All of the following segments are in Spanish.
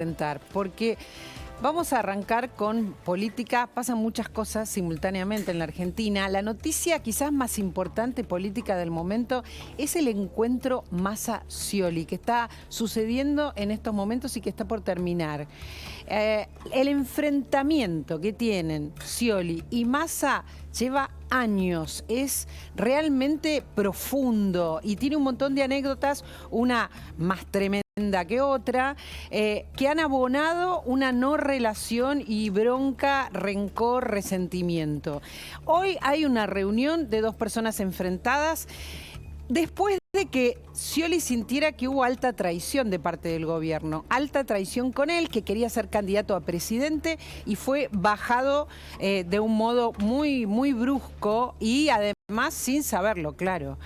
enfrentar, porque vamos a arrancar con política. Pasan muchas cosas simultáneamente en la Argentina. La noticia quizás más importante política del momento es el encuentro Massa-Scioli, que está sucediendo en estos momentos y que está por terminar. El enfrentamiento que tienen Scioli y Massa lleva años, es realmente profundo y tiene un montón de anécdotas, una más tremenda que otra, que han abonado una no relación y bronca, rencor, resentimiento. Hoy hay una reunión de dos personas enfrentadas después de que Scioli sintiera que hubo alta traición de parte del gobierno, alta traición con él, que quería ser candidato a presidente y fue bajado de un modo muy brusco y además sin saberlo, claro.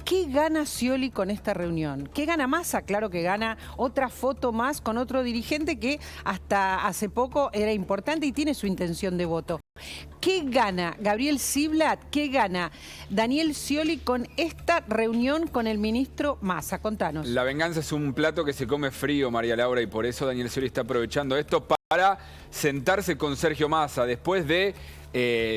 ¿Qué gana Scioli con esta reunión? ¿Qué gana Massa? Claro que gana otra foto más con otro dirigente que hasta hace poco era importante y tiene su intención de voto. ¿Qué gana Gabriel Ziblatt? ¿Qué gana Daniel Scioli con esta reunión con el ministro Massa? Contanos. La venganza es un plato que se come frío, María Laura, y por eso Daniel Scioli está aprovechando esto para sentarse con Sergio Massa después de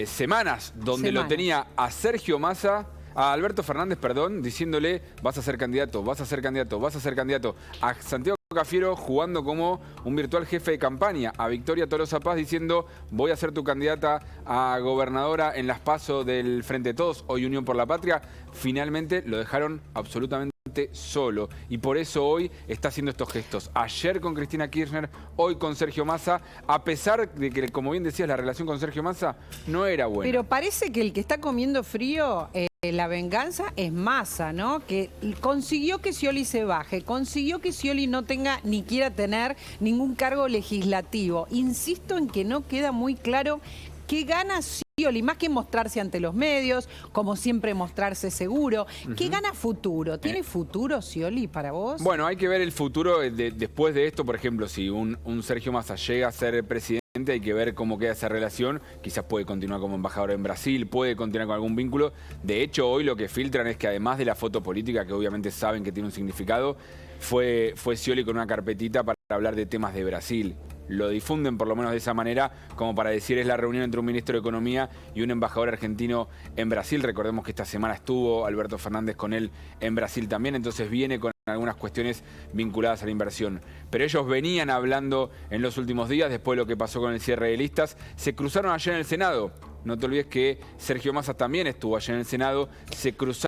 semanas donde lo tenía a Sergio Massa, a Alberto Fernández, perdón, diciéndole vas a ser candidato, vas a ser candidato, vas a ser candidato. A Santiago Cafiero jugando como un virtual jefe de campaña. A Victoria Tolosa Paz diciendo voy a ser tu candidata a gobernadora en las PASO del Frente de Todos, hoy Unión por la Patria. Finalmente lo dejaron absolutamente solo y por eso hoy está haciendo estos gestos. Ayer con Cristina Kirchner, hoy con Sergio Massa, a pesar de que, como bien decías, la relación con Sergio Massa no era buena. Pero parece que el que está comiendo frío, la venganza es Massa, ¿no? Que consiguió que Scioli se baje, consiguió que Scioli no tenga ni quiera tener ningún cargo legislativo. Insisto en que no queda muy claro qué gana Scioli, más que mostrarse ante los medios, como siempre mostrarse seguro. ¿Qué gana futuro? ¿Tiene futuro Scioli para vos? Bueno, hay que ver el futuro después de esto. Por ejemplo, si un Sergio Massa llega a ser presidente, hay que ver cómo queda esa relación. Quizás puede continuar como embajador en Brasil, puede continuar con algún vínculo. De hecho, hoy lo que filtran es que además de la foto política, que obviamente saben que tiene un significado, fue Scioli con una carpetita para hablar de temas de Brasil. Lo difunden por lo menos de esa manera, como para decir es la reunión entre un ministro de Economía y un embajador argentino en Brasil. Recordemos que esta semana estuvo Alberto Fernández con él en Brasil también, entonces viene con algunas cuestiones vinculadas a la inversión. Pero ellos venían hablando en los últimos días, después de lo que pasó con el cierre de listas. Se cruzaron ayer en el Senado. No te olvides que Sergio Massa también estuvo ayer en el Senado. Se cruzaron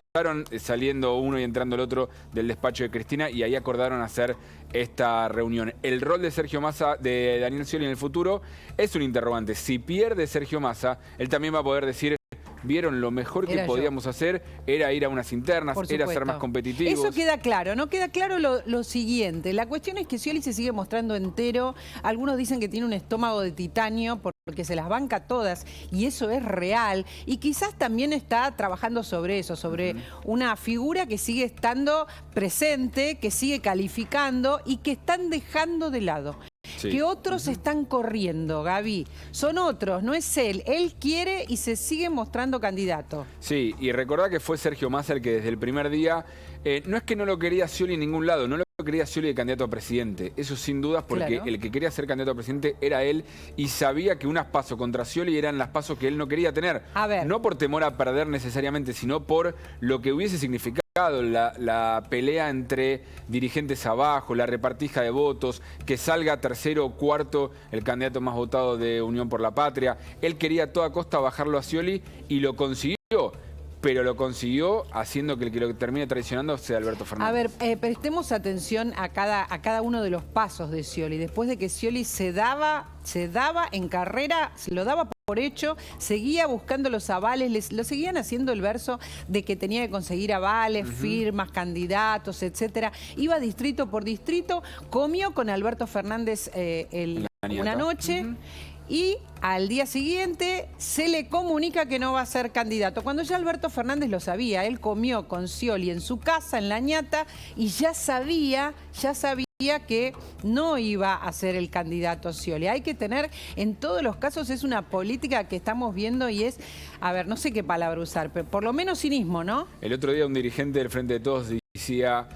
saliendo uno y entrando el otro del despacho de Cristina y ahí acordaron hacer esta reunión. El rol de Sergio Massa, de Daniel Scioli en el futuro, es un interrogante. Si pierde Sergio Massa, él también va a poder decir: vieron, lo mejor que podíamos hacer era ir a unas internas, era ser más competitivos. Eso queda claro, ¿no? Queda claro lo siguiente. La cuestión es que Scioli se sigue mostrando entero. Algunos dicen que tiene un estómago de titanio porque se las banca todas y eso es real. Y quizás también está trabajando sobre eso, sobre una figura que sigue estando presente, que sigue calificando y que están dejando de lado. Sí. Que otros están corriendo, Gaby. Son otros, no es él. Él quiere y se sigue mostrando candidato. Sí, y recordá que fue Sergio Massa el que desde el primer día, no es que no lo quería Scioli en ningún lado, no lo quería Scioli de candidato a presidente. Eso sin dudas, porque el que quería ser candidato a presidente era él y sabía que unas PASO contra Scioli eran las PASO que él no quería tener. A ver. No por temor a perder necesariamente, sino por lo que hubiese significado. La pelea entre dirigentes abajo, la repartija de votos, que salga tercero o cuarto el candidato más votado de Unión por la Patria. Él quería a toda costa bajarlo a Scioli y lo consiguió. Pero lo consiguió haciendo que el que lo termine traicionando sea Alberto Fernández. A ver, prestemos atención a cada uno de los pasos de Scioli. Después de que Scioli se daba en carrera, se lo daba por hecho, seguía buscando los avales, lo seguían haciendo el verso de que tenía que conseguir avales, firmas, candidatos, etcétera. Iba distrito por distrito, comió con Alberto Fernández una noche. Y al día siguiente se le comunica que no va a ser candidato. Cuando ya Alberto Fernández lo sabía, él comió con Scioli en su casa, en La Ñata, y ya sabía que no iba a ser el candidato Scioli. Hay que tener, en todos los casos, es una política que estamos viendo y es, a ver, no sé qué palabra usar, pero por lo menos cinismo, ¿no? El otro día un dirigente del Frente de Todos decía,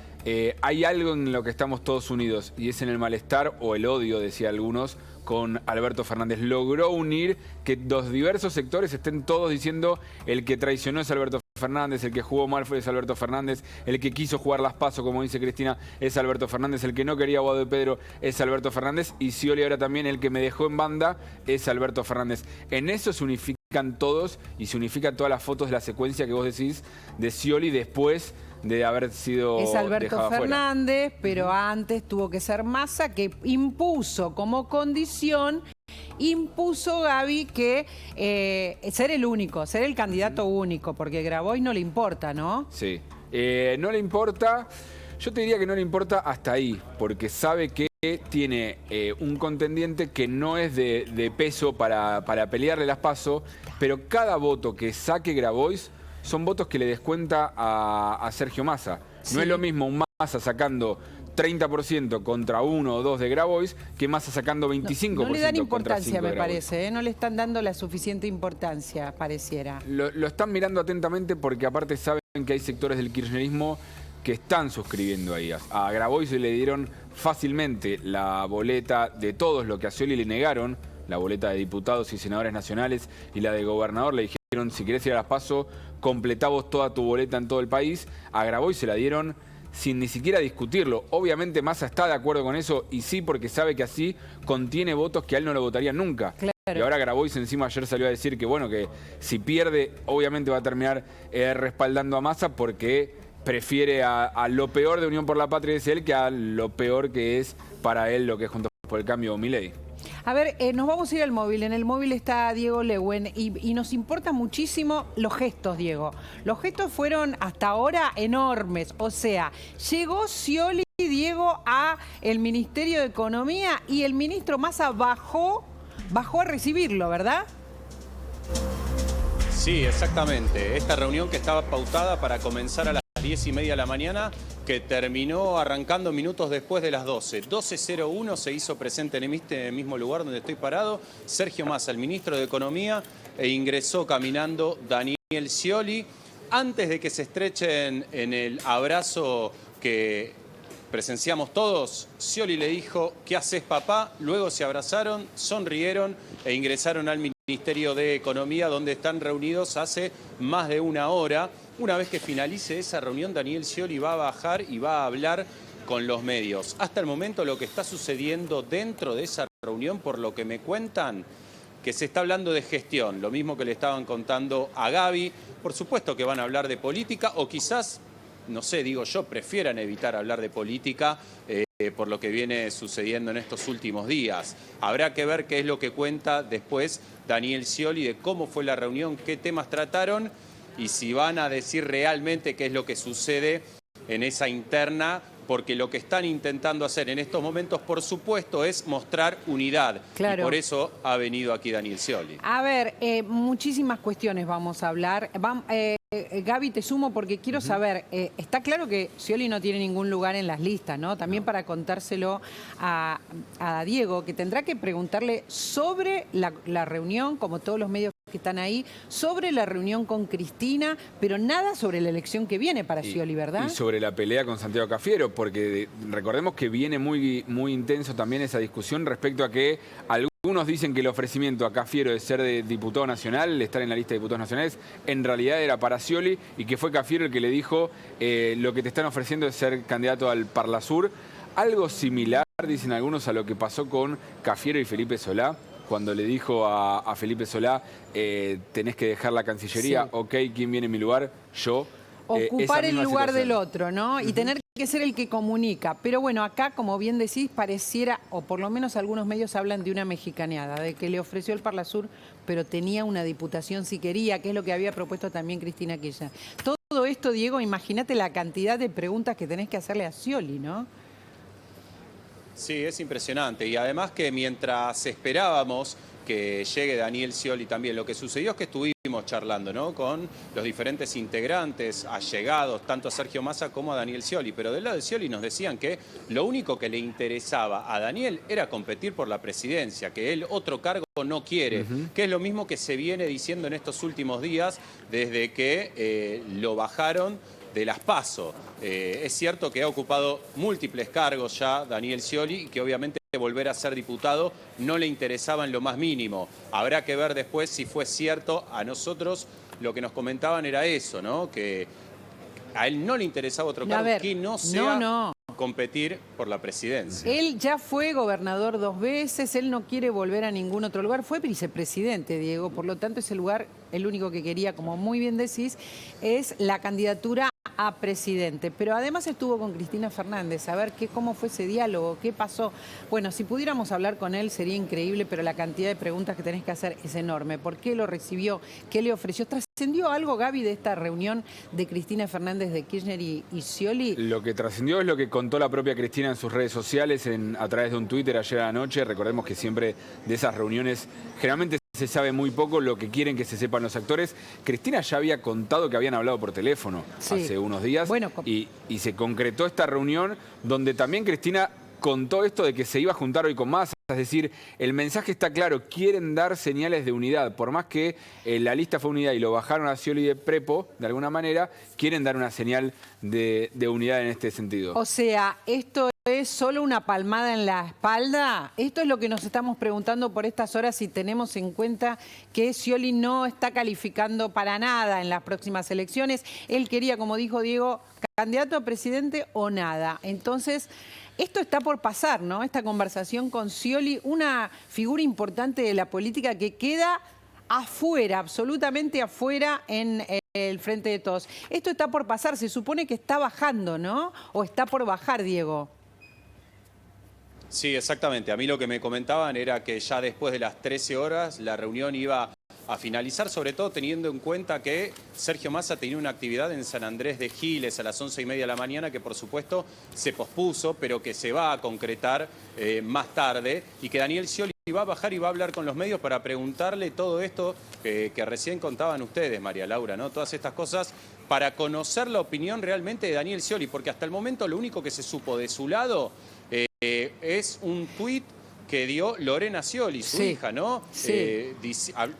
hay algo en lo que estamos todos unidos y es en el malestar o el odio, decía algunos, con Alberto Fernández. Logró unir que los diversos sectores estén todos diciendo el que traicionó es Alberto Fernández, el que jugó mal fue Alberto Fernández, el que quiso jugar las PASO, como dice Cristina, es Alberto Fernández, el que no quería a Guado de Pedro es Alberto Fernández y Scioli ahora también, el que me dejó en banda es Alberto Fernández. En eso se unifican todos y se unifican todas las fotos de la secuencia que vos decís de Scioli después de haber sido es Alberto Fernández, afuera. pero antes tuvo que ser Massa, que impuso como condición, Gaby, que ser el único, ser el candidato único, porque Grabois no le importa, ¿no? Sí, no le importa, yo te diría que no le importa hasta ahí, porque sabe que tiene un contendiente que no es de peso para pelearle las PASO, pero cada voto que saque Grabois son votos que le descuenta a Sergio Massa. Sí. No es lo mismo un Massa sacando 30% contra 1 o 2 de Grabois que Massa sacando 25% no le dan contra 5 importancia, de me Grabois. parece, no le están dando la suficiente importancia, pareciera. Lo están mirando atentamente porque aparte saben que hay sectores del kirchnerismo que están suscribiendo ahí. A Grabois se le dieron fácilmente la boleta de todos lo que a Scioli le negaron, la boleta de diputados y senadores nacionales y la de gobernador. Le dijeron, si querés ir a las PASO, completá vos toda tu boleta en todo el país. A Grabois se la dieron sin ni siquiera discutirlo. Obviamente Massa está de acuerdo con eso y sí, porque sabe que así contiene votos que a él no lo votarían nunca. Claro. Y ahora Grabois encima ayer salió a decir que bueno, que si pierde obviamente va a terminar respaldando a Massa porque prefiere a lo peor de Unión por la Patria, es él, que a lo peor que es para él lo que es Juntos por el Cambio o Milei. A ver, nos vamos a ir al móvil. En el móvil está Diego Lewen y nos importa muchísimo los gestos, Diego. Los gestos fueron hasta ahora enormes. O sea, llegó Scioli, Diego, a el Ministerio de Economía y el ministro Massa bajó a recibirlo, ¿verdad? Sí, exactamente. Esta reunión que estaba pautada para comenzar a las 10:30 de la mañana, que terminó arrancando minutos después de las 12. 12:01 se hizo presente en este mismo lugar donde estoy parado Sergio Massa, el ministro de Economía, e ingresó caminando Daniel Scioli. Antes de que se estrechen en el abrazo que presenciamos todos, Scioli le dijo, ¿qué haces, papá? Luego se abrazaron, sonrieron e ingresaron al Ministerio de Economía, donde están reunidos hace más de una hora. Una vez que finalice esa reunión, Daniel Scioli va a bajar y va a hablar con los medios. Hasta el momento lo que está sucediendo dentro de esa reunión, por lo que me cuentan, que se está hablando de gestión, lo mismo que le estaban contando a Gaby. Por supuesto que van a hablar de política o quizás, no sé, digo yo, prefieran evitar hablar de política por lo que viene sucediendo en estos últimos días. Habrá que ver qué es lo que cuenta después Daniel Scioli de cómo fue la reunión, qué temas trataron y si van a decir realmente qué es lo que sucede en esa interna, porque lo que están intentando hacer en estos momentos, por supuesto, es mostrar unidad. Claro. Y por eso ha venido aquí Daniel Scioli. A ver, muchísimas cuestiones vamos a hablar. Gaby, te sumo porque quiero saber, está claro que Scioli no tiene ningún lugar en las listas, ¿no? También para contárselo a Diego, que tendrá que preguntarle sobre la reunión, como todos los medios que están ahí, sobre la reunión con Cristina, pero nada sobre la elección que viene para Scioli, ¿verdad? Y sobre la pelea con Santiago Cafiero, porque recordemos que viene muy, muy intenso también esa discusión respecto a que algunos dicen que el ofrecimiento a Cafiero de ser de diputado nacional, de estar en la lista de diputados nacionales, en realidad era para Scioli y que fue Cafiero el que le dijo lo que te están ofreciendo es ser candidato al Parlasur. Algo similar, dicen algunos, a lo que pasó con Cafiero y Felipe Solá, cuando le dijo a Felipe Solá, tenés que dejar la Cancillería, sí. Ok, ¿quién viene en mi lugar? Yo. Ocupar el lugar del otro, ¿no? Y tener que ser el que comunica. Pero bueno, acá, como bien decís, pareciera, o por lo menos algunos medios hablan de una mexicaneada, de que le ofreció el Parlasur, pero tenía una diputación si quería, que es lo que había propuesto también Cristina Kirchner. Todo esto, Diego, imagínate la cantidad de preguntas que tenés que hacerle a Scioli, ¿no? Sí, es impresionante. Y además que mientras esperábamos que llegue Daniel Scioli también, lo que sucedió es que estuvimos charlando, ¿no?, con los diferentes integrantes, allegados, tanto a Sergio Massa como a Daniel Scioli. Pero del lado de Scioli nos decían que lo único que le interesaba a Daniel era competir por la presidencia, que él otro cargo no quiere, que es lo mismo que se viene diciendo en estos últimos días, desde que lo bajaron de las PASO. Es cierto que ha ocupado múltiples cargos ya Daniel Scioli y que obviamente volver a ser diputado no le interesaba en lo más mínimo. Habrá que ver después si fue cierto. A nosotros lo que nos comentaban era eso, ¿no? Que a él no le interesaba otro cargo que no sea competir por la presidencia. Él ya fue gobernador 2 veces, él no quiere volver a ningún otro lugar. Fue vicepresidente, Diego, por lo tanto ese lugar, el único que quería, como muy bien decís, es la candidatura a presidente. Pero además estuvo con Cristina Fernández, a ver cómo fue ese diálogo, qué pasó. Bueno, si pudiéramos hablar con él sería increíble, pero la cantidad de preguntas que tenés que hacer es enorme. ¿Por qué lo recibió? ¿Qué le ofreció? ¿Trascendió algo, Gaby, de esta reunión de Cristina Fernández de Kirchner y Scioli? Lo que trascendió es lo que contó la propia Cristina en sus redes sociales a través de un Twitter ayer a la noche. Recordemos que siempre de esas reuniones generalmente se sabe muy poco lo que quieren que se sepan los actores. Cristina ya había contado que habían hablado por teléfono hace unos días y se concretó esta reunión donde también Cristina contó esto de que se iba a juntar hoy con Massa. Es decir, el mensaje está claro, quieren dar señales de unidad. Por más que la lista fue unidad y lo bajaron a Scioli de prepo, de alguna manera, quieren dar una señal de unidad en este sentido. O sea, ¿esto es solo una palmada en la espalda? Esto es lo que nos estamos preguntando por estas horas si tenemos en cuenta que Scioli no está calificando para nada en las próximas elecciones. Él quería, como dijo Diego, candidato a presidente o nada. Entonces, esto está por pasar, ¿no? Esta conversación con Scioli, una figura importante de la política que queda afuera, absolutamente afuera en el frente de todos. Esto está por pasar, se supone que está bajando, ¿no? O está por bajar, Diego. Sí, exactamente. A mí lo que me comentaban era que ya después de las 13 horas la reunión iba a finalizar, sobre todo teniendo en cuenta que Sergio Massa tenía una actividad en San Andrés de Giles a las 11:30 de la mañana que por supuesto se pospuso, pero que se va a concretar más tarde y que Daniel Scioli va a bajar y va a hablar con los medios para preguntarle todo esto que recién contaban ustedes, María Laura, ¿no? Todas estas cosas para conocer la opinión realmente de Daniel Scioli, porque hasta el momento lo único que se supo de su lado es un tuit que dio Lorena Scioli, su hija, ¿no?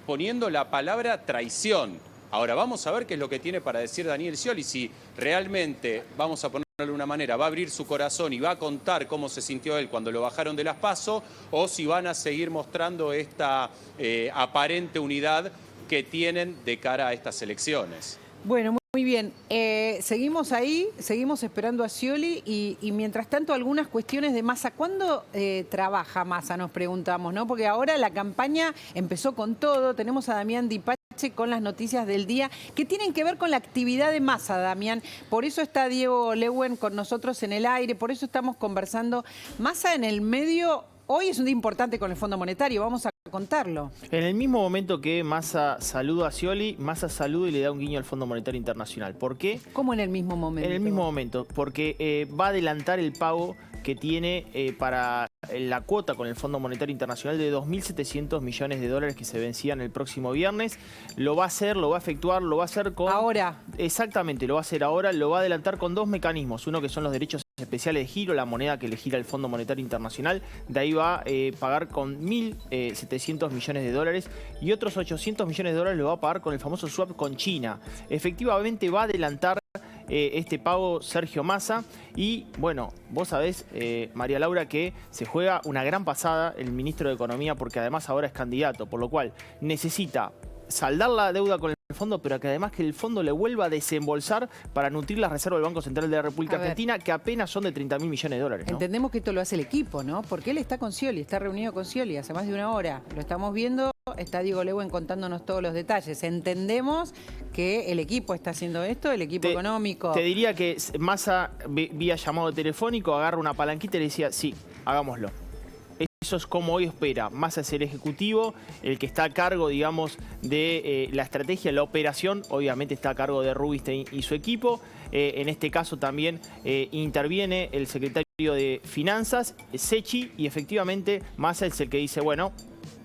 Poniendo la palabra traición. Ahora, vamos a ver qué es lo que tiene para decir Daniel Scioli, si realmente, vamos a ponerlo de una manera, va a abrir su corazón y va a contar cómo se sintió él cuando lo bajaron de las PASO, o si van a seguir mostrando esta aparente unidad que tienen de cara a estas elecciones. Bueno, muy bien. Seguimos ahí, seguimos esperando a Scioli y mientras tanto algunas cuestiones de Massa. ¿Cuándo trabaja Massa? Nos preguntamos, ¿no? Porque ahora la campaña empezó con todo. Tenemos a Damián Di Pace con las noticias del día que tienen que ver con la actividad de Massa, Damián. Por eso está Diego Leuen con nosotros en el aire, por eso estamos conversando. Massa en el medio, hoy es un día importante con el Fondo Monetario, vamos a contarlo. En el mismo momento que Massa saluda a Scioli, Massa saluda y le da un guiño al Fondo Monetario Internacional. ¿Por qué? ¿Cómo en el mismo momento? En el mismo momento, porque va a adelantar el pago que tiene para la cuota con el Fondo Monetario Internacional de 2.700 millones de dólares que se vencían el próximo viernes. Lo va a hacer, lo va a efectuar, lo va a hacer con... Ahora. Exactamente, lo va a hacer ahora, lo va a adelantar con 2 mecanismos. Uno que son los derechos especiales de giro, la moneda que le gira el Fondo Monetario Internacional. De ahí va a pagar con 1.700 millones de dólares y otros 800 millones de dólares lo va a pagar con el famoso swap con China. Efectivamente va a adelantar este pago Sergio Massa y bueno, vos sabés, María Laura, que se juega una gran pasada el ministro de Economía porque además ahora es candidato, por lo cual necesita saldar la deuda con el fondo, pero que además que el fondo le vuelva a desembolsar para nutrir las reservas del Banco Central de la República Argentina, que apenas son de 30.000 millones de dólares, ¿no? Entendemos que esto lo hace el equipo, ¿no? Porque él está con Scioli, está reunido con Scioli hace más de una hora. Lo estamos viendo, está Diego Leuen contándonos todos los detalles. Entendemos que el equipo está haciendo esto, el equipo económico. Te diría que Massa, vía llamado telefónico, agarra una palanquita y le decía, sí, hagámoslo. Eso es como hoy opera. Massa es el ejecutivo, el que está a cargo, digamos, de la estrategia, la operación. Obviamente está a cargo de Rubinstein y su equipo. En este caso también interviene el secretario de Finanzas, Secchi, y efectivamente Massa es el que dice, bueno,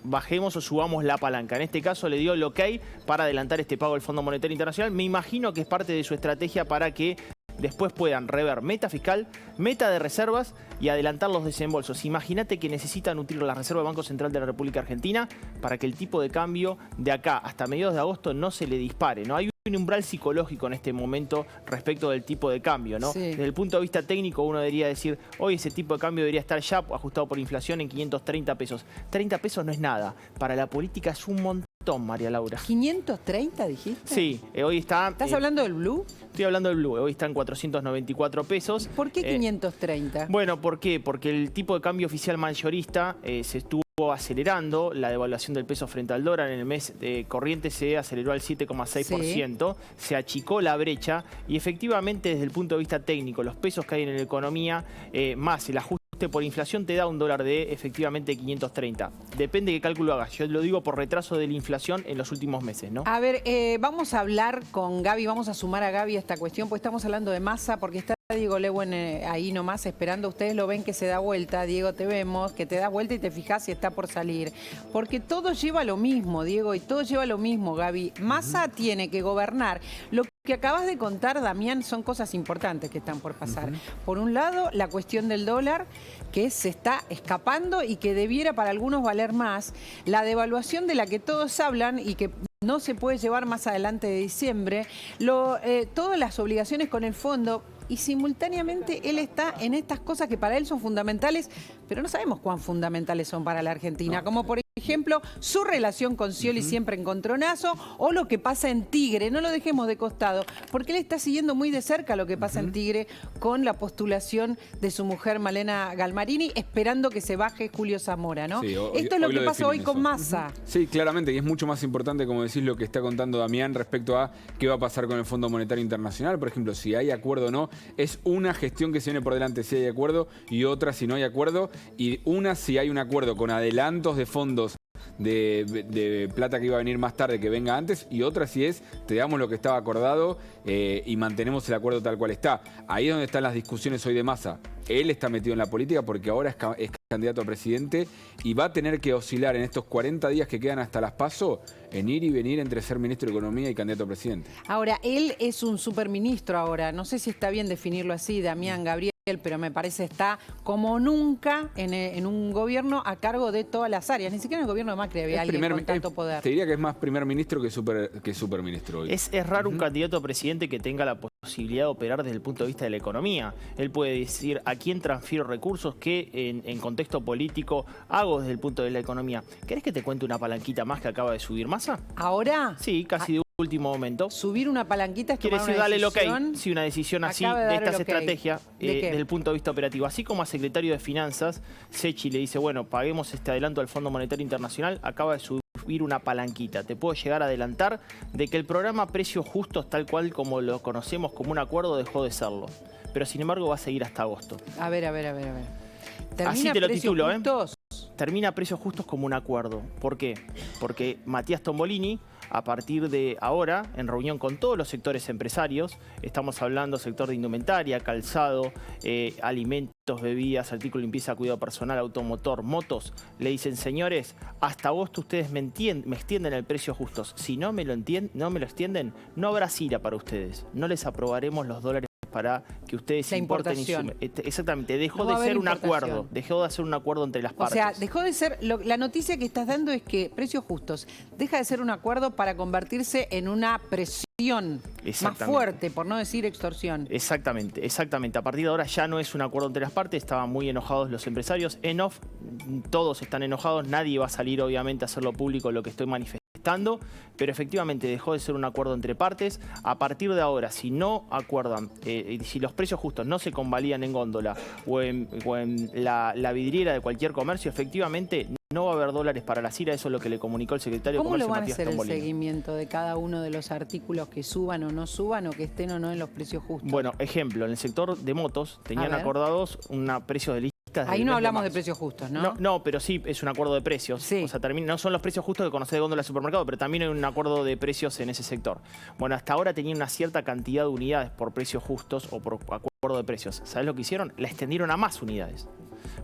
bajemos o subamos la palanca. En este caso le dio el ok para adelantar este pago del Fondo Monetario Internacional. Me imagino que es parte de su estrategia para que después puedan rever meta fiscal, meta de reservas y adelantar los desembolsos. Imagínate que necesita nutrir las reservas del Banco Central de la República Argentina para que el tipo de cambio de acá hasta mediados de agosto no se le dispare, ¿no? Hay un umbral psicológico en este momento respecto del tipo de cambio, ¿no? Sí. Desde el punto de vista técnico uno debería decir, hoy ese tipo de cambio debería estar ya ajustado por inflación en 530 pesos. 30 pesos no es nada. Para la política es un montón, María Laura. ¿530 dijiste? Sí, hoy está... ¿Estás hablando del blue? Estoy hablando del blue, hoy está en 494 pesos. ¿Por qué 530? Bueno, ¿por qué? Porque el tipo de cambio oficial mayorista se estuvo acelerando, la devaluación del peso frente al dólar en el mes corriente se aceleró al 7,6%, se achicó la brecha y efectivamente desde el punto de vista técnico, los pesos que hay en la economía, más el ajuste por inflación te da un dólar de efectivamente 530. Depende de qué cálculo hagas. Yo lo digo por retraso de la inflación en los últimos meses, ¿no? A ver, vamos a hablar con Gaby, vamos a sumar a Gaby a esta cuestión, pues estamos hablando de Massa, porque está Diego Leuen ahí nomás esperando. Ustedes lo ven que se da vuelta, Diego, te vemos, que te das vuelta y te fijas si está por salir. Porque todo lleva lo mismo, Diego, y todo lleva lo mismo, Gaby. Massa tiene que gobernar. Lo que acabas de contar, Damián, son cosas importantes que están por pasar. Por un lado, la cuestión del dólar, que se está escapando y que debiera para algunos valer más. La devaluación de la que todos hablan y que no se puede llevar más adelante de diciembre. Todas las obligaciones con el fondo. Y simultáneamente él está en estas cosas que para él son fundamentales, pero no sabemos cuán fundamentales son para la Argentina. Como por ejemplo, su relación con Scioli siempre encontronazo, o lo que pasa en Tigre. No lo dejemos de costado, porque él está siguiendo muy de cerca lo que pasa en Tigre con la postulación de su mujer Malena Galmarini, esperando que se baje Julio Zamora, ¿no? Sí, esto es lo que pasa hoy con Massa. Sí, claramente, y es mucho más importante, como decís, lo que está contando Damián respecto a qué va a pasar con el Fondo Monetario Internacional. Por ejemplo, si hay acuerdo o no, es una gestión que se viene por delante si hay acuerdo y otra si no hay acuerdo. Y una si hay un acuerdo con adelantos de fondos de plata que iba a venir más tarde que venga antes, y otra si es te damos lo que estaba acordado y mantenemos el acuerdo tal cual está. Ahí es donde están las discusiones hoy de Massa. Él está metido en la política porque ahora es candidato a presidente y va a tener que oscilar en estos 40 días que quedan hasta las PASO en ir y venir entre ser ministro de Economía y candidato a presidente. Ahora, él es un superministro ahora. No sé si está bien definirlo así, Damián, Gabriel, pero me parece está como nunca en un gobierno a cargo de todas las áreas. Ni siquiera en el gobierno de Macri había alguien con tanto poder. Te diría que es más primer ministro que superministro hoy. Es raro un candidato a presidente que tenga la posibilidad de operar desde el punto de vista de la economía. Él puede decir a quién transfiero recursos, qué en contexto político hago desde el punto de la economía. ¿Querés que te cuente una palanquita más que acaba de subir Massa? ¿Ahora? Sí, casi de último momento. Subir una palanquita es Quiere tomar decir, una dale el decisión. ok, si una decisión así, Acaba de de dar el estas ok. estrategias, ¿De qué? desde el punto de vista operativo. Así como a secretario de Finanzas, Sechi le dice, bueno, paguemos este adelanto al Fondo Monetario Internacional, acaba de subir una palanquita. Te puedo llegar a adelantar de que el programa Precios Justos, tal cual como lo conocemos como un acuerdo, dejó de serlo. Pero sin embargo va a seguir hasta agosto. A ver. Así te lo Precios titulo, Justos? Termina Precios Justos como un acuerdo. ¿Por qué? Porque Matías Tombolini, a partir de ahora, en reunión con todos los sectores empresarios, estamos hablando sector de indumentaria, calzado, alimentos, bebidas, artículos de limpieza, cuidado personal, automotor, motos, le dicen, señores, hasta agosto ustedes me extienden el precio justos. Si no me lo extienden, no habrá CIRA para ustedes. No les aprobaremos los dólares para que ustedes La importen importación. Exactamente, dejó No va a de haber ser un importación. acuerdo, dejó de ser un acuerdo entre las O partes. sea, dejó de ser, la noticia que estás dando es que Precios Justos deja de ser un acuerdo para convertirse en una presión más Exactamente. fuerte, por no decir extorsión. Exactamente. A partir de ahora ya no es un acuerdo entre las partes, estaban muy enojados los empresarios. En off, todos están enojados, nadie va a salir obviamente a hacerlo público lo que estoy manifestando, pero efectivamente dejó de ser un acuerdo entre partes. A partir de ahora, si no acuerdan, si los precios justos no se convalidan en góndola o en la vidriera de cualquier comercio, efectivamente no va a haber dólares para la CIRA. Eso es lo que le comunicó el secretario de ¿Cómo lo Comercio, van a Matías hacer el Tombolini. seguimiento de cada uno de los artículos que suban o no suban, o que estén o no en los precios justos? Bueno, ejemplo, en el sector de motos tenían ver. acordados un precio de lista. Ahí no hablamos de precios justos, ¿no? No, pero sí es un acuerdo de precios. Sí. O sea, no son los precios justos que conocés de góndola de supermercado, pero también hay un acuerdo de precios en ese sector. Bueno, hasta ahora tenían una cierta cantidad de unidades por precios justos o por acuerdo de precios. ¿Sabés lo que hicieron? La extendieron a más unidades.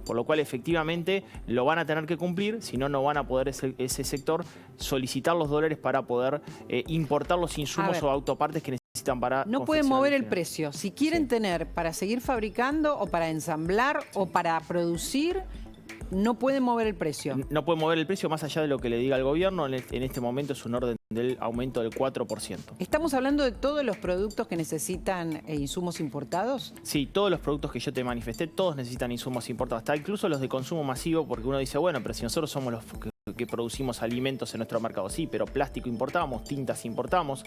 Por lo cual, efectivamente, lo van a tener que cumplir, si no, no van a poder ese sector solicitar los dólares para poder importar los insumos o autopartes que necesitan para No pueden confeccionar mover el final. precio. Si quieren tener para seguir fabricando o para ensamblar o para producir, no pueden mover el precio. No pueden mover el precio más allá de lo que le diga el gobierno. En este momento es un orden del aumento del 4%. ¿Estamos hablando de todos los productos que necesitan insumos importados? Sí, todos los productos que yo te manifesté, todos necesitan insumos importados, hasta incluso los de consumo masivo, porque uno dice, bueno, pero si nosotros somos los que producimos alimentos en nuestro mercado, sí, pero plástico importamos, tintas importamos,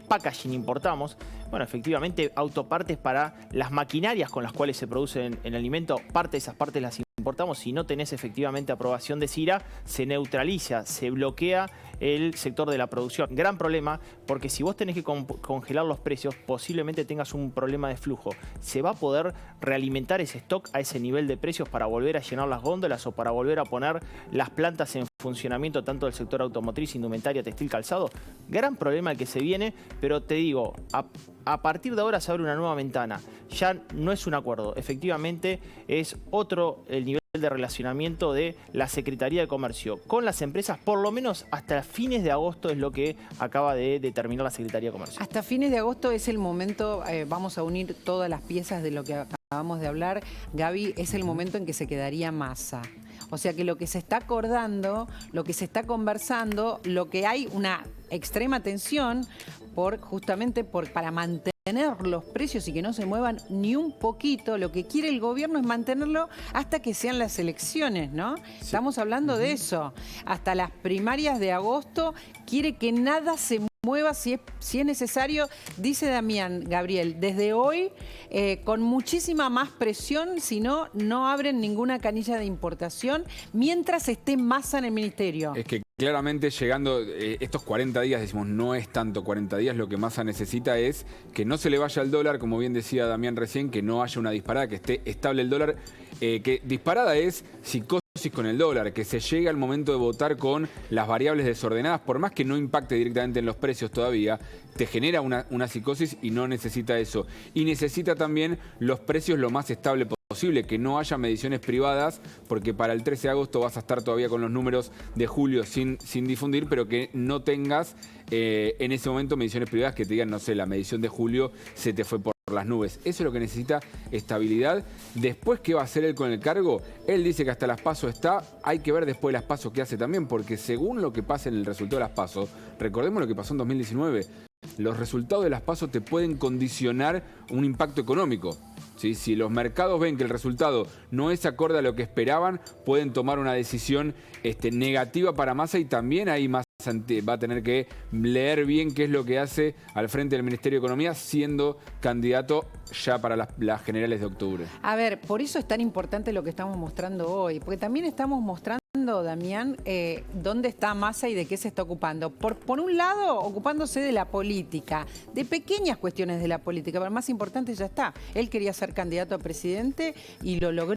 packaging importamos. Bueno, efectivamente, autopartes para las maquinarias con las cuales se produce el alimento, parte de esas partes las importamos. Si no tenés efectivamente aprobación de CIRA, se neutraliza, se bloquea el sector de la producción. Gran problema, porque si vos tenés que congelar los precios, posiblemente tengas un problema de flujo. ¿Se va a poder realimentar ese stock a ese nivel de precios para volver a llenar las góndolas o para volver a poner las plantas en funcionamiento tanto del sector automotriz, indumentaria, textil, calzado? Gran problema el que se viene, pero te digo, a partir de ahora se abre una nueva ventana. Ya no es un acuerdo, efectivamente es otro el nivel de relacionamiento de la Secretaría de Comercio con las empresas, por lo menos hasta fines de agosto es lo que acaba de determinar la Secretaría de Comercio. Hasta fines de agosto es el momento, vamos a unir todas las piezas de lo que acabamos de hablar. Gaby, es el momento en que se quedaría Massa. O sea que lo que se está acordando, lo que se está conversando, lo que hay una extrema tensión justamente para mantener los precios y que no se muevan ni un poquito. Lo que quiere el gobierno es mantenerlo hasta que sean las elecciones, ¿no? Sí. Estamos hablando de eso. Hasta las primarias de agosto quiere que nada se mueva si es necesario, dice Damián Gabriel, desde hoy con muchísima más presión, si no, no abren ninguna canilla de importación mientras esté Massa en el ministerio. Es que claramente llegando estos 40 días, decimos, no es tanto 40 días, lo que Massa necesita es que no se le vaya el dólar, como bien decía Damián recién, que no haya una disparada, que esté estable el dólar, que disparada es psicosis con el dólar, que se llegue al momento de votar con las variables desordenadas, por más que no impacte directamente en los precios todavía, te genera una psicosis y no necesita eso. Y necesita también los precios lo más estable posible, que no haya mediciones privadas, porque para el 13 de agosto vas a estar todavía con los números de julio sin difundir, pero que no tengas en ese momento mediciones privadas que te digan, no sé, la medición de julio se te fue por las nubes. Eso es lo que necesita, estabilidad. Después, ¿qué va a hacer él con el cargo? Él dice que hasta las PASO está. Hay que ver después de las PASO qué hace también, porque según lo que pasa en el resultado de las PASO, recordemos lo que pasó en 2019, los resultados de las PASO te pueden condicionar un impacto económico. ¿Sí? Si los mercados ven que el resultado no es acorde a lo que esperaban, pueden tomar una decisión negativa para Massa, y también ahí Massa va a tener que leer bien qué es lo que hace al frente del Ministerio de Economía, siendo candidato ya para las generales de octubre. A ver, por eso es tan importante lo que estamos mostrando hoy, porque también estamos mostrando, Damián, dónde está Massa y de qué se está ocupando. Por un lado, ocupándose de la política, de pequeñas cuestiones de la política, pero más importante ya está. Él quería ser candidato a presidente y lo logró.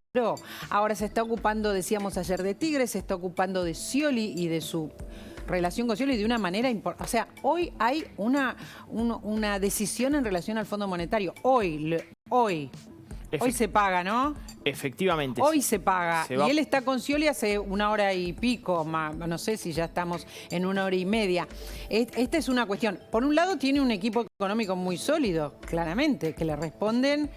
Ahora se está ocupando, decíamos ayer, de Tigre, se está ocupando de Scioli y de su relación con Scioli de una manera importante. O sea, hoy hay una decisión en relación al Fondo Monetario. Hoy se paga, ¿no? Efectivamente. Hoy se paga. Y él está con Scioli hace 1 hora y pico, no sé si ya estamos en 1 hora y media. Esta es una cuestión. Por un lado, tiene un equipo económico muy sólido, claramente, que le responden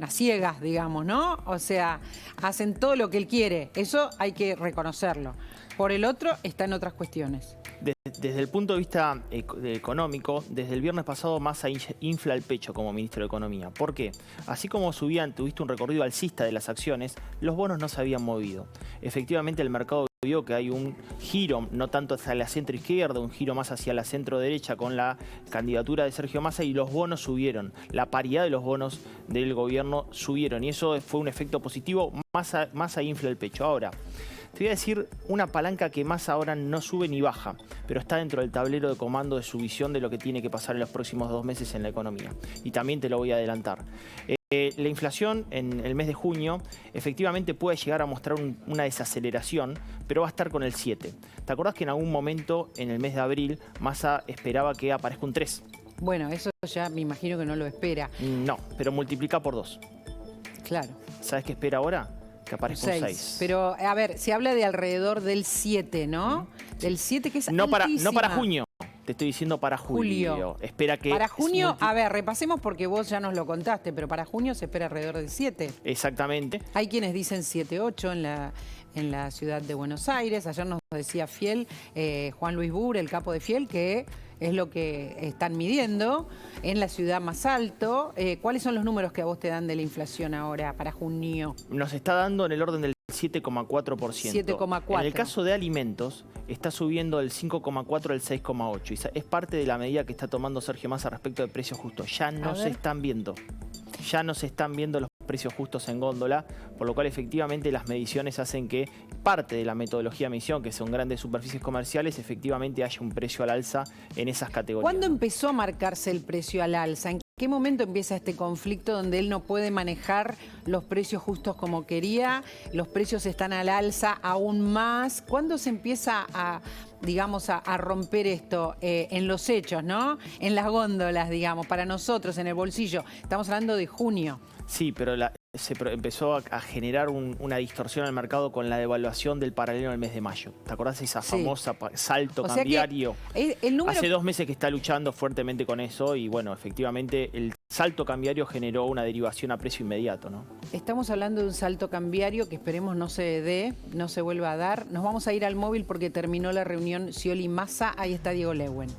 a ciegas, digamos, ¿no? O sea, hacen todo lo que él quiere. Eso hay que reconocerlo. Por el otro, está en otras cuestiones. Desde el punto de vista económico, desde el viernes pasado Massa infla el pecho como ministro de Economía. ¿Por qué? Así como tuviste un recorrido alcista de las acciones, los bonos no se habían movido. Efectivamente, el mercado vio que hay un giro, no tanto hacia la centro-izquierda, un giro más hacia la centro-derecha con la candidatura de Sergio Massa, y los bonos subieron. La paridad de los bonos del gobierno subieron, y eso fue un efecto positivo. Massa infla el pecho. Ahora, te voy a decir una palanca que Massa ahora no sube ni baja, pero está dentro del tablero de comando de su visión de lo que tiene que pasar en los próximos 2 meses en la economía. Y también te lo voy a adelantar. La inflación en el mes de junio efectivamente puede llegar a mostrar una desaceleración, pero va a estar con el 7. ¿Te acordás que en algún momento en el mes de abril Massa esperaba que aparezca un 3? Bueno, eso ya me imagino que no lo espera. No, pero multiplica por 2. Claro. ¿Sabes qué espera ahora? Que aparezca un 6. Pero, a ver, se habla de alrededor del 7, ¿no? Del 7, que es no altísima. para junio. Te estoy diciendo para julio. Espera que... Para junio, a ver, repasemos porque vos ya nos lo contaste, pero para junio se espera alrededor de 7. Exactamente. Hay quienes dicen 7, 8 en la ciudad de Buenos Aires. Ayer nos decía Fiel, Juan Luis Bur, el capo de Fiel, que es lo que están midiendo en la ciudad más alto. ¿Cuáles son los números que a vos te dan de la inflación ahora para junio? Nos está dando en el orden del 7,4%. 7,4. En el caso de alimentos, está subiendo del 5,4 al 6,8. Y es parte de la medida que está tomando Sergio Massa respecto de precios justos. Ya no se están viendo. Ya no se están viendo los precios justos en góndola, por lo cual efectivamente las mediciones hacen que parte de la metodología de medición, que son grandes superficies comerciales, efectivamente haya un precio al alza en esas categorías. ¿Cuándo empezó a marcarse el precio al alza? ¿En qué momento empieza este conflicto donde él no puede manejar los precios justos como quería? Los precios están al alza aún más. ¿Cuándo se empieza a, digamos, a romper esto en los hechos, ¿no? En las góndolas, digamos, para nosotros, en el bolsillo. Estamos hablando de junio. Sí, pero se empezó a generar una distorsión al mercado con la devaluación del paralelo en el mes de mayo. ¿Te acordás de esa famosa salto cambiario? El número... Hace 2 meses que está luchando fuertemente con eso y bueno, efectivamente el salto cambiario generó una derivación a precio inmediato, ¿no? Estamos hablando de un salto cambiario que esperemos no se dé, no se vuelva a dar. Nos vamos a ir al móvil porque terminó la reunión Scioli-Massa. Ahí está Diego Lewen.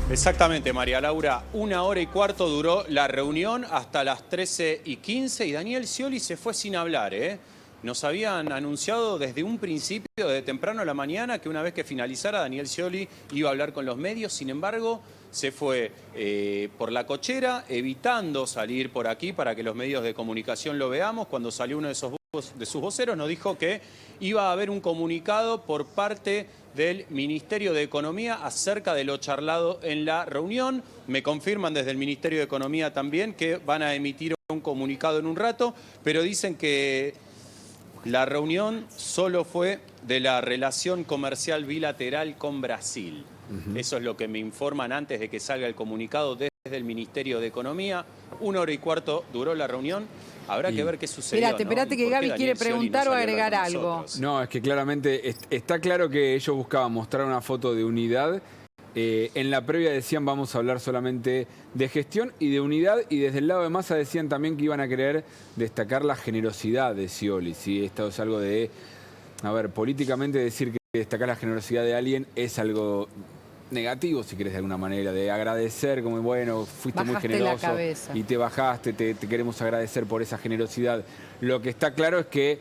Exactamente, María Laura. 1 hora y cuarto duró la reunión hasta las 13:15 y Daniel Scioli se fue sin hablar, ¿eh? Nos habían anunciado desde un principio, de temprano a la mañana, que una vez que finalizara Daniel Scioli iba a hablar con los medios. Sin embargo, se fue por la cochera, evitando salir por aquí para que los medios de comunicación lo veamos. Cuando salió uno de sus voceros nos dijo que iba a haber un comunicado por parte del Ministerio de Economía acerca de lo charlado en la reunión. Me confirman desde el Ministerio de Economía también que van a emitir un comunicado en un rato, pero dicen que la reunión solo fue de la relación comercial bilateral con Brasil. Eso es lo que me informan antes de que salga el comunicado desde el Ministerio de Economía. 1 hora y cuarto duró la reunión. Habrá que ver qué sucedió. Espérate que Gaby quiere preguntar o agregar algo. No, es que claramente está claro que ellos buscaban mostrar una foto de unidad. En la previa decían vamos a hablar solamente de gestión y de unidad, y desde el lado de Massa decían también que iban a querer destacar la generosidad de Scioli. ¿Sí? Esto es algo de, a ver, políticamente decir que destacar la generosidad de alguien es algo negativo, si querés, de alguna manera, de agradecer, como bueno, fuiste muy generoso y te bajaste, te queremos agradecer por esa generosidad. Lo que está claro es que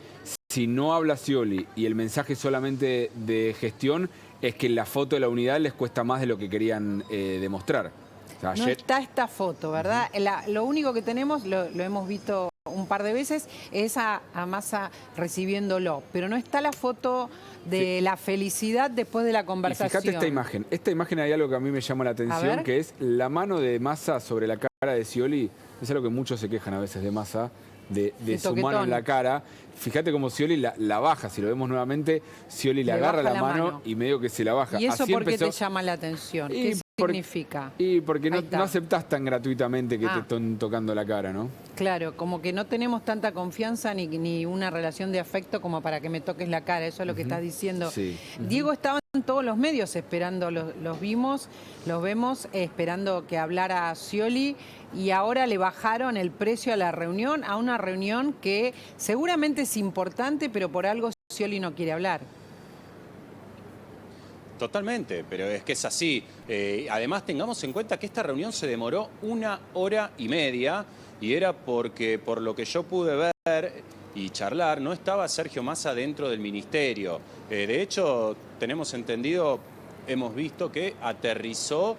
si no habla Scioli y el mensaje solamente de gestión, es que la foto de la unidad les cuesta más de lo que querían demostrar. O sea, no está esta foto, ¿verdad? Lo único que tenemos, lo hemos visto un par de veces, es a Massa recibiéndolo, pero no está la foto de la felicidad después de la conversación. Y fíjate esta imagen. Esta imagen hay algo que a mí me llama la atención, que es la mano de Massa sobre la cara de Scioli. Es algo que muchos se quejan a veces de Massa, de su mano en la cara. Fíjate cómo Scioli la baja. Si lo vemos nuevamente, Scioli le agarra la mano y medio que se la baja. ¿Y eso así por qué te llama la atención? ¿Qué significa? Y porque no aceptás tan gratuitamente que te están tocando la cara, ¿no? Claro, como que no tenemos tanta confianza ni una relación de afecto como para que me toques la cara. Eso es lo que estás diciendo. Sí. Diego estaba en todos los medios esperando, los vemos esperando que hablara Scioli, y ahora le bajaron el precio a la reunión, a una reunión que seguramente es importante, pero por algo Scioli no quiere hablar. Totalmente, pero es que es así. Además, tengamos en cuenta que esta reunión se demoró 1 hora y media y era porque, por lo que yo pude ver y charlar, no estaba Sergio Massa dentro del ministerio. De hecho, tenemos entendido, hemos visto que aterrizó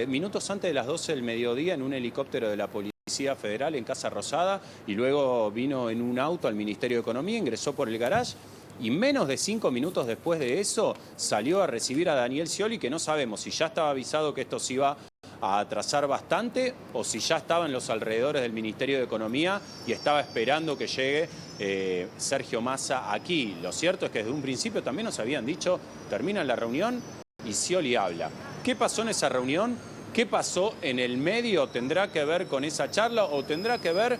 minutos antes de las 12 del mediodía en un helicóptero de la Policía Federal en Casa Rosada y luego vino en un auto al Ministerio de Economía, ingresó por el garage. Y menos de 5 minutos después de eso salió a recibir a Daniel Scioli, que no sabemos si ya estaba avisado que esto se iba a atrasar bastante o si ya estaba en los alrededores del Ministerio de Economía y estaba esperando que llegue Sergio Massa aquí. Lo cierto es que desde un principio también nos habían dicho, termina la reunión y Scioli habla. ¿Qué pasó en esa reunión? ¿Qué pasó en el medio? ¿Tendrá que ver con esa charla o tendrá que ver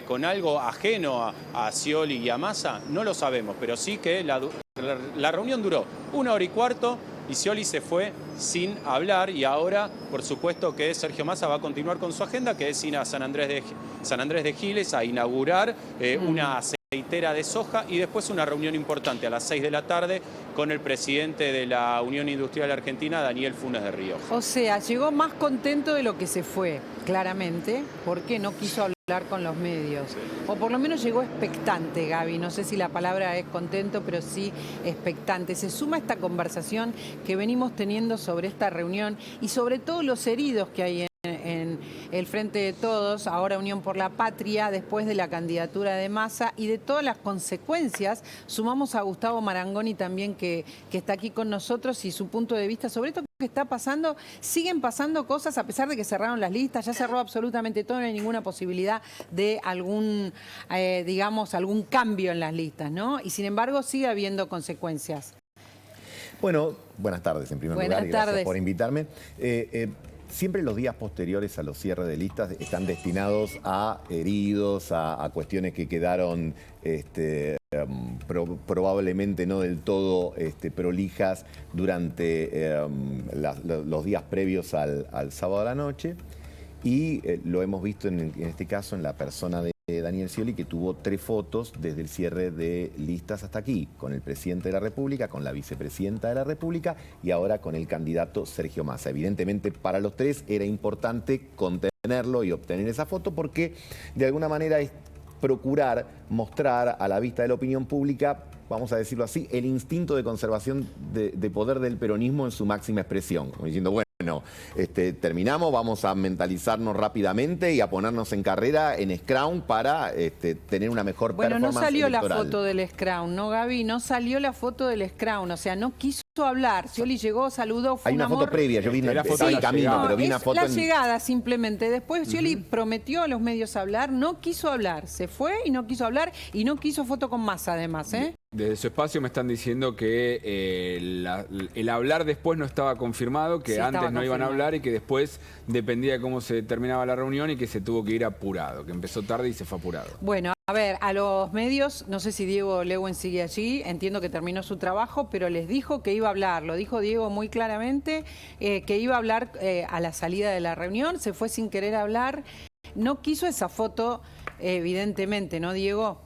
con algo ajeno a Scioli y a Massa? No lo sabemos, pero sí que la reunión duró 1 hora y cuarto y Scioli se fue sin hablar, y ahora, por supuesto, que Sergio Massa va a continuar con su agenda, que es ir a San Andrés de Giles a inaugurar una aceitera de soja y después una reunión importante a las 6 de la tarde con el presidente de la Unión Industrial Argentina, Daniel Funes de Rioja. O sea, llegó más contento de lo que se fue, claramente, porque no quiso hablar con los medios. O por lo menos llegó expectante, Gaby. No sé si la palabra es contento, pero sí expectante. Se suma esta conversación que venimos teniendo sobre esta reunión y sobre todo los heridos que hay en el Frente de Todos, ahora Unión por la Patria, después de la candidatura de Massa y de todas las consecuencias. Sumamos a Gustavo Marangoni también, que está aquí con nosotros, y su punto de vista sobre esto que está pasando. Siguen pasando cosas a pesar de que cerraron las listas, ya cerró absolutamente todo, no hay ninguna posibilidad de algún, digamos, algún cambio en las listas, ¿no? Y sin embargo sigue habiendo consecuencias. Bueno, buenas tardes en primer lugar y gracias por invitarme. Siempre los días posteriores a los cierres de listas están destinados a heridos, a cuestiones que quedaron probablemente no del todo prolijas durante los días previos al sábado a la noche. Y lo hemos visto en este caso en la persona de Daniel Scioli, que tuvo 3 fotos desde el cierre de listas hasta aquí, con el presidente de la República, con la vicepresidenta de la República y ahora con el candidato Sergio Massa. Evidentemente para los 3 era importante contenerlo y obtener esa foto porque de alguna manera es procurar mostrar a la vista de la opinión pública, vamos a decirlo así, el instinto de conservación de poder del peronismo en su máxima expresión, como diciendo, bueno, terminamos, vamos a mentalizarnos rápidamente y a ponernos en carrera en Scrum para tener una mejor performance electoral. Bueno, no salió la foto del Scrum, ¿no, Gaby? No salió la foto del Scrum, o sea, no quiso hablar. Scioli llegó, saludó, fue Hay una foto previa, yo vi la foto del camino, pero vi una foto la llegada simplemente. Después Scioli prometió a los medios hablar, no quiso hablar, se fue y no quiso hablar y no quiso foto con Massa además, ¿eh? Desde su espacio me están diciendo que el hablar después no estaba confirmado, que Sí, antes no iban a hablar y que después dependía de cómo se terminaba la reunión y que se tuvo que ir apurado, que empezó tarde y se fue apurado. Bueno, a ver, a los medios, no sé si Diego Leuen sigue allí, entiendo que terminó su trabajo, pero les dijo que iba a hablar, lo dijo Diego muy claramente, que iba a hablar a la salida de la reunión, se fue sin querer hablar, no quiso esa foto, evidentemente, ¿no, Diego?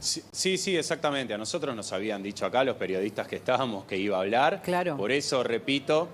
Sí, exactamente. A nosotros nos habían dicho acá, los periodistas que estábamos, que iba a hablar. Claro. Por eso, repito,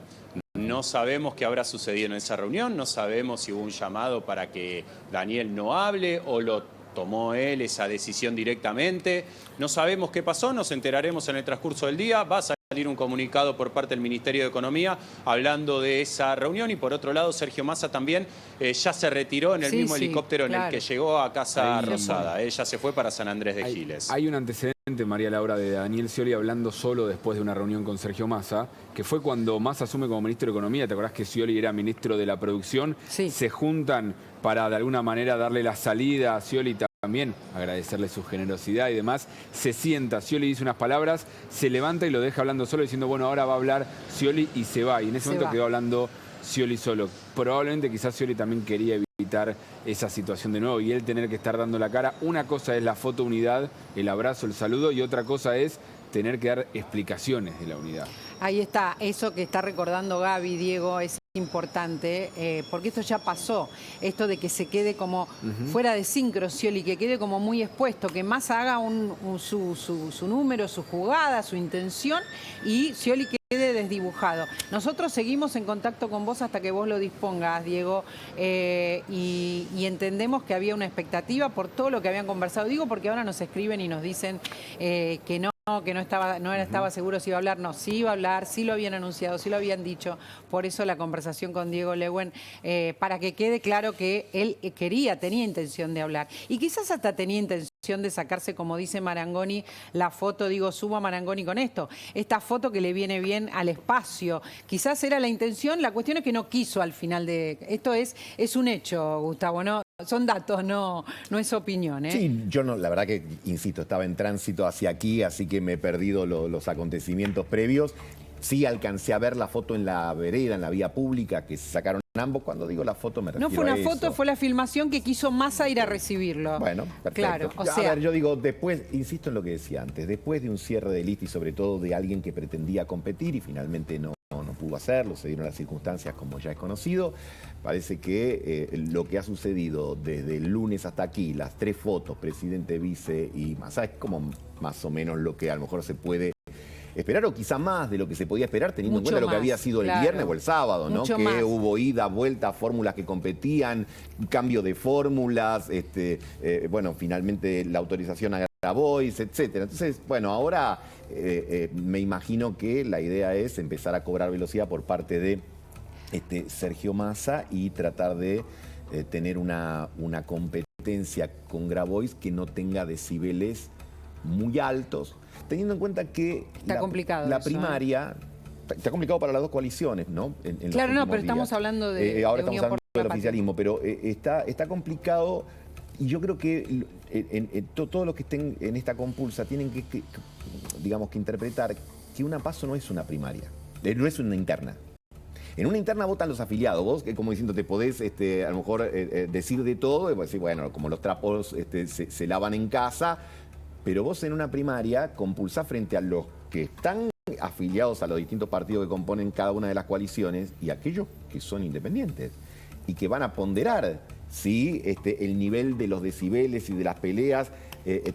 no sabemos qué habrá sucedido en esa reunión, no sabemos si hubo un llamado para que Daniel no hable o lo tomó él esa decisión directamente. No sabemos qué pasó, nos enteraremos en el transcurso del día. Va a salir un comunicado por parte del Ministerio de Economía hablando de esa reunión, y por otro lado Sergio Massa también ya se retiró en el mismo helicóptero en el que llegó a Casa Rosada. Ella se fue para San Andrés de Giles. Hay un antecedente, María Laura, de Daniel Scioli hablando solo después de una reunión con Sergio Massa, que fue cuando Massa asume como ministro de Economía. ¿Te acordás que Scioli era ministro de la Producción? Sí. Se juntan para de alguna manera darle la salida a Scioli, también agradecerle su generosidad y demás. Se sienta, Scioli dice unas palabras, se levanta y lo deja hablando solo diciendo, bueno, ahora va a hablar Scioli, y se va. Y en ese momento quedó hablando Scioli solo. Probablemente quizás Scioli también quería evitar esa situación de nuevo y él tener que estar dando la cara. Una cosa es la foto unidad, el abrazo, el saludo, y otra cosa es tener que dar explicaciones de la unidad. Ahí está, eso que está recordando Gaby, Diego, es importante, porque esto ya pasó, esto de que se quede como fuera de sincro Scioli, que quede como muy expuesto, que Massa haga su número, su jugada, su intención, y Scioli quede desdibujado. Nosotros seguimos en contacto con vos hasta que vos lo dispongas, Diego, y entendemos que había una expectativa por todo lo que habían conversado. Digo porque ahora nos escriben y nos dicen que no estaba seguro si iba a hablar. No, sí iba a hablar, sí lo habían anunciado, sí lo habían dicho. Por eso la conversación con Diego Leuen, para que quede claro que él tenía intención de hablar. Y quizás hasta tenía intención de sacarse, como dice Marangoni, la foto, digo, subo a Marangoni con esto. Esta foto que le viene bien al espacio. Quizás era la intención, la cuestión es que no quiso al final de... Esto es un hecho, Gustavo, ¿no? Son datos, no es opinión, ¿eh? Sí, yo no, la verdad que, insisto, estaba en tránsito hacia aquí, así que me he perdido los acontecimientos previos. Sí alcancé a ver la foto en la vereda, en la vía pública, que se sacaron ambos. Cuando digo la foto me refiero No fue una a eso. foto, fue la filmación que quiso Massa ir a recibirlo. Bueno, perfecto. Claro, o A sea, ver, yo digo, después, insisto en lo que decía antes, después de un cierre de lista y sobre todo de alguien que pretendía competir y finalmente no pudo hacerlo, se dieron las circunstancias como ya es conocido, parece que lo que ha sucedido desde el lunes hasta aquí, las 3 fotos, presidente, vice y Massa, es como más o menos lo que a lo mejor se puede esperar, o quizá más de lo que se podía esperar, teniendo Mucho en cuenta lo que más, había sido el claro. viernes o el sábado, ¿no? Mucho Que más. hubo ida, vuelta, fórmulas que competían, cambio de fórmulas, bueno, finalmente la autorización a Grabois, etcétera. Entonces, bueno, ahora me imagino que la idea es empezar a cobrar velocidad por parte de Sergio Massa y tratar de tener una competencia con Grabois que no tenga decibeles muy altos, teniendo en cuenta que Está complicado la eso, primaria está complicado para las dos coaliciones, ¿no? En los claro, no, últimos pero estamos días. hablando de ahora de estamos Unión hablando por del la oficialismo, pero está complicado y yo creo que todos los que estén en esta compulsa tienen que, digamos, que interpretar que una PASO no es una primaria, no es una interna. En una interna votan los afiliados. Vos, como diciendo, te podés a lo mejor decir de todo y decir, bueno, como los trapos se lavan en casa, pero vos en una primaria compulsás frente a los que están afiliados a los distintos partidos que componen cada una de las coaliciones y aquellos que son independientes y que van a ponderar si el nivel de los decibeles y de las peleas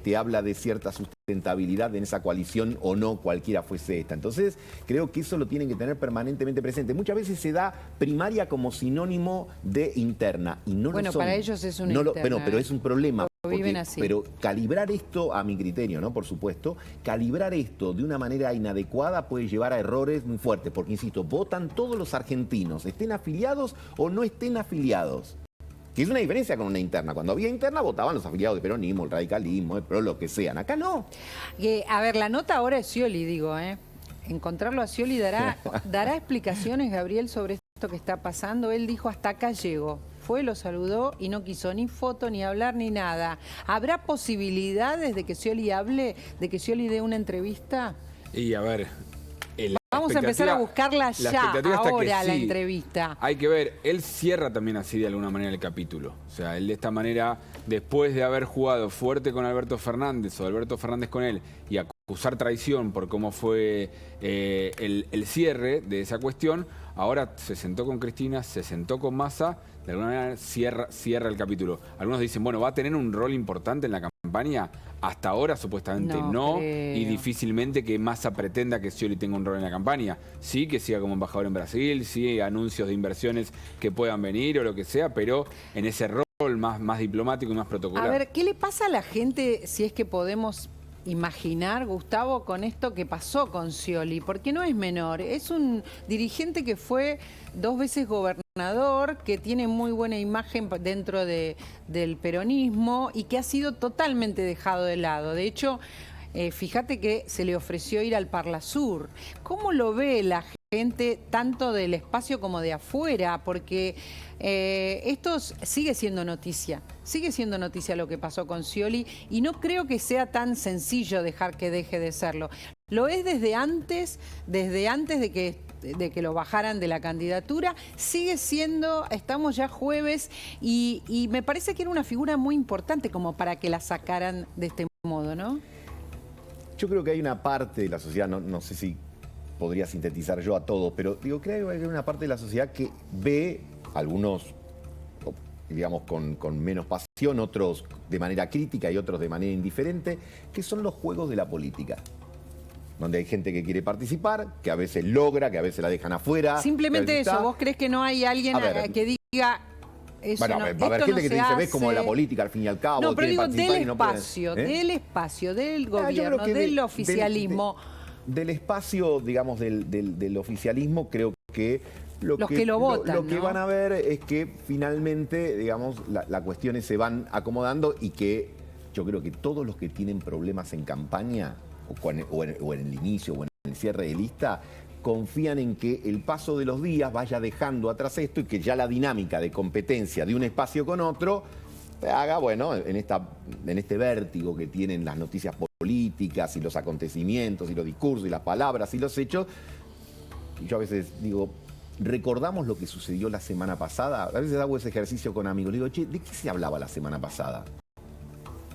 te habla de cierta sustentabilidad en esa coalición o no, cualquiera fuese esta. Entonces, creo que eso lo tienen que tener permanentemente presente. Muchas veces se da primaria como sinónimo de interna y no Bueno, lo son. para ellos es una no interna. pero es un problema. Lo viven así. Pero calibrar esto, a mi criterio, ¿no? Por supuesto, calibrar esto de una manera inadecuada puede llevar a errores muy fuertes, porque, insisto, votan todos los argentinos, estén afiliados o no estén afiliados. Que es una diferencia con una interna. Cuando había interna votaban los afiliados de peronismo, el radicalismo, el PRO, lo que sean. Acá no. A ver, la nota ahora es Scioli, digo, Encontrarlo a Scioli dará explicaciones, Gabriel, sobre esto que está pasando. Él dijo, hasta acá llego. Fue, lo saludó y no quiso ni foto, ni hablar, ni nada. ¿Habrá posibilidades de que Scioli hable, de que Scioli dé una entrevista? Y a ver... Vamos a empezar a buscarla ya, expectativa está que ahora, la sí. entrevista. Hay que ver, él cierra también así de alguna manera el capítulo. O sea, él de esta manera, después de haber jugado fuerte con Alberto Fernández o Alberto Fernández con él y acusar traición por cómo fue el cierre de esa cuestión, ahora se sentó con Cristina, se sentó con Massa, de alguna manera cierra el capítulo. Algunos dicen, bueno, ¿va a tener un rol importante en la campaña? Hasta ahora supuestamente no creo. y difícilmente que Massa pretenda que Scioli tenga un rol en la campaña. Sí, que siga como embajador en Brasil, sí, anuncios de inversiones que puedan venir o lo que sea, pero en ese rol más diplomático y más protocolar. A ver, ¿qué le pasa a la gente, si es que podemos imaginar, Gustavo, con esto que pasó con Scioli? Porque no es menor, es un dirigente que fue 2 veces gobernador, que tiene muy buena imagen dentro del peronismo y que ha sido totalmente dejado de lado. De hecho, fíjate que se le ofreció ir al Parlasur. ¿Cómo lo ve la gente tanto del espacio como de afuera? Porque esto sigue siendo noticia lo que pasó con Scioli y no creo que sea tan sencillo dejar que deje de serlo. Lo es desde antes de que lo bajaran de la candidatura, sigue siendo, estamos ya jueves y me parece que era una figura muy importante como para que la sacaran de este modo, ¿no? Yo creo que hay una parte de la sociedad, no sé si podría sintetizar yo a todos, pero digo, creo que hay una parte de la sociedad que ve, algunos, digamos, con menos pasión, otros de manera crítica y otros de manera indiferente, que son los juegos de la política. Donde hay gente que quiere participar, que a veces logra, que a veces la dejan afuera. Simplemente eso, ¿vos crees que no hay alguien que diga... Eso bueno, no, va a haber esto gente no que se te dice, ves hace? como la política al fin y al cabo. No, pero digo quieren participar del y no pueden, espacio, del yo creo gobierno, que del oficialismo. Del espacio, digamos, del oficialismo, creo que Los que lo votan, lo que ¿no? van a ver es que finalmente, digamos, las cuestiones se van acomodando y que yo creo que todos los que tienen problemas en campaña, o en el inicio, o en el cierre de lista, confían en que el paso de los días vaya dejando atrás esto y que ya la dinámica de competencia de un espacio con otro haga, bueno, en este vértigo que tienen las noticias políticas y los acontecimientos y los discursos y las palabras y los hechos, yo a veces digo, recordamos lo que sucedió la semana pasada. A veces hago ese ejercicio con amigos. Digo, che, ¿de qué se hablaba la semana pasada?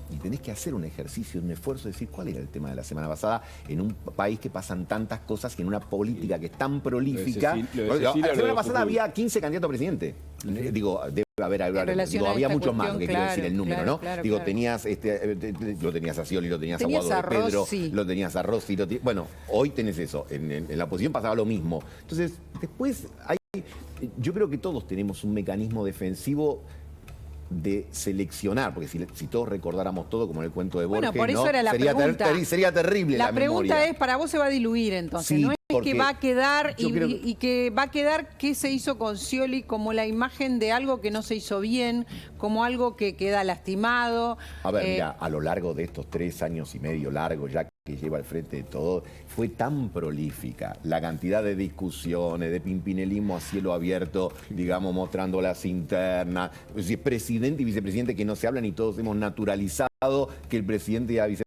Y tenés que hacer un ejercicio, un esfuerzo de decir cuál era el tema de la semana pasada en un país que pasan tantas cosas y en una política que es tan prolífica. La semana pasada había 15 candidatos a presidente. Digo, debe haber, había muchos más, lo que quiero decir el número, ¿no? Digo, tenías lo tenías a Scioli, lo tenías a Guado de Pedro, lo tenías a Rossi. Bueno, hoy tenés eso. En la oposición pasaba lo mismo. Entonces, después yo creo que todos tenemos un mecanismo defensivo de seleccionar, porque si todos recordáramos todo como en el cuento de Borges, bueno, por eso ¿no? era la pregunta. Sería terrible la pregunta memoria. es, para vos se va a diluir entonces, Sí, no es que va a quedar y que va a quedar qué se hizo con Scioli como la imagen de algo que no se hizo bien, como algo que queda lastimado. A ver, mira, a lo largo de estos 3 años y medio largos ya que lleva al frente de todo, fue tan prolífica la cantidad de discusiones, de pimpinelismo a cielo abierto, digamos, mostrando las internas, presidente y vicepresidente que no se hablan y todos hemos naturalizado que el presidente y la vicepresidenta